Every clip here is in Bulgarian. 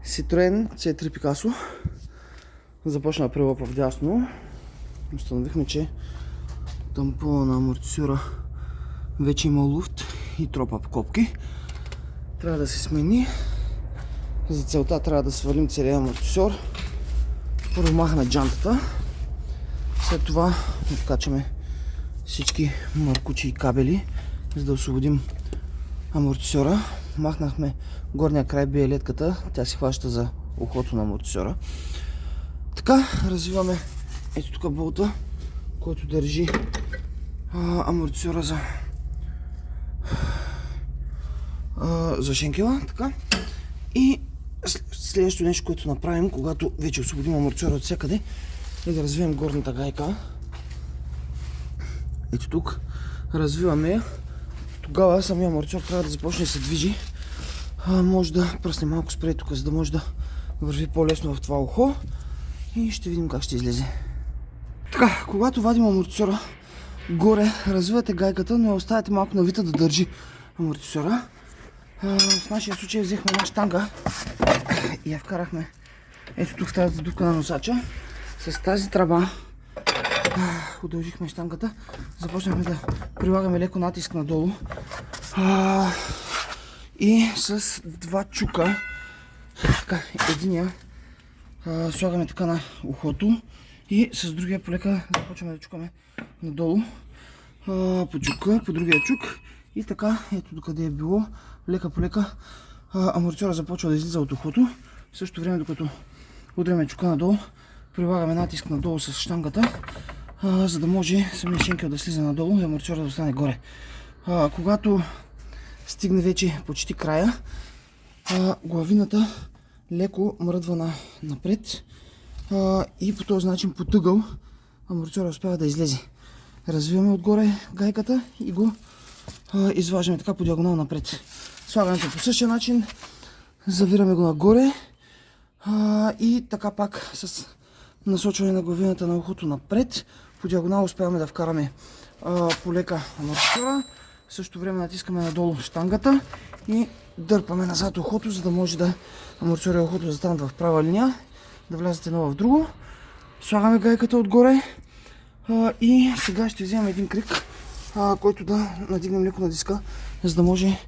Citroen C3 Picasso. Започна да прелъпва вдясно. Установихме, че тампона на амортисьора вече има луфт и тропа копки. Трябва да се смени. За целта трябва да свалим целия амортисьор. Първо махаме джантата. След това откачаме всички маркучи и кабели, за да освободим амортисьора. Махнахме горния край биелетката, тя се хваща за ухото на амортисьора. Така, развиваме ето тук болта, който държи амортисьора за шенкела. Така. И следващото нещо, което направим, когато вече освободим амортисьора от всякъде, е да развием горната гайка. Ето тук. Развиваме я. Тогава самия амортисьор трябва да започне да се движи. Може да пръсне малко спрей тук, за да може да върви по-лесно в това ухо. И ще видим как ще излезе. Така, когато вадим амортисьора горе, развивате гайката, но я оставяте малко навита да държи амортисьора. В нашия случай взехме една щанга и я вкарахме ето тук в тази задувка на носача. С тази тръба удължихме щангата, започнахме да прилагаме леко натиск надолу и с два чука, така, единия слагаме така на ухото и с другия полека започваме да чукаме надолу по чука, по другия чук и така, ето докъде е било, лека по лека амортисьора започва да излиза от ухото. В същото време, докато удряме чука надолу, прилагаме натиск надолу с щангата, за да може самия шенкел да слиза надолу и амортисьора да остане горе. Когато стигне вече почти края, главината леко мръдва напред и по този начин по тъгъл амортисьора успява да излезе. Развиваме отгоре гайката и го изваждаме така по диагонал напред. Слагаме по същия начин, завираме го нагоре и така пак с насочване на главината на ухото напред. По диагонал успяваме да вкараме полека амортисьора. В същото време натискаме надолу щангата и дърпаме назад ухото, за да може да амортисьора и ухото да станат в права линия, да влязат едно в друго. Слагаме гайката отгоре и сега ще вземем един крик, който да надигнем леко на диска, за да може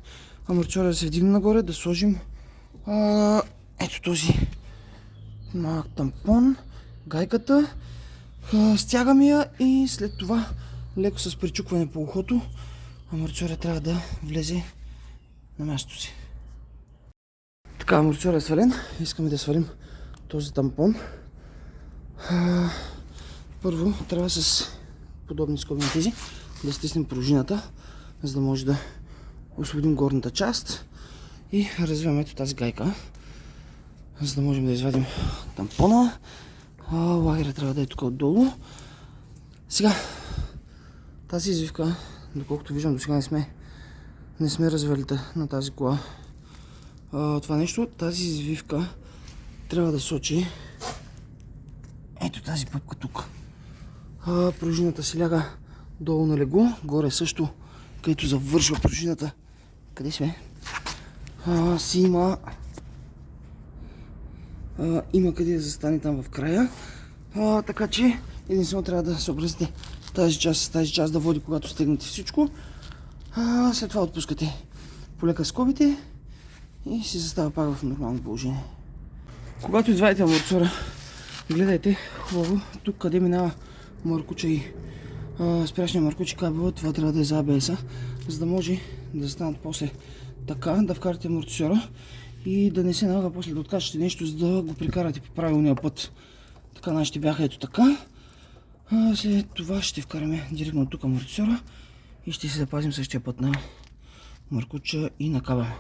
амортисьора да се вдигне нагоре, да сложим ето този малък тампон, гайката, стягаме я и след това леко с причукване по ухото амортисьора трябва да влезе на мястото си. Така, амортисьора е свален. Искаме да свалим този тампон. Първо трябва с подобни скоби на тези да стиснем пружината, за да може да освободим горната част и развиваме ето тази гайка, за да можем да извадим тампона. Лагера трябва да е тук отдолу. Сега тази извивка, доколкото виждам, до сега не сме развали на тази кола това нещо. Тази извивка трябва да сочи ето тази пъпка тук. Пружината се ляга долу на легло, горе също, където завършва пружината. Къде сме? Си има къде да застане там в края. Така че единствено трябва да съобразите тази част с тази част да води, когато стегнете всичко. След това отпускате полека скобите и си застава пак в нормално положение. Когато извадите амортисьора, гледайте хубаво тук къде минава маркуча и спряшния маркуч и кабела. Това трябва да е за ABS-а, за да може да станат после така, да вкарате амортисьора и да не се налага после да откачате нещо, за да го прикарате по правилния път. Така нашите бяха ето така. След това ще вкараме директно тук амортисьора и ще си запазим същия път на маркуча и на кабела.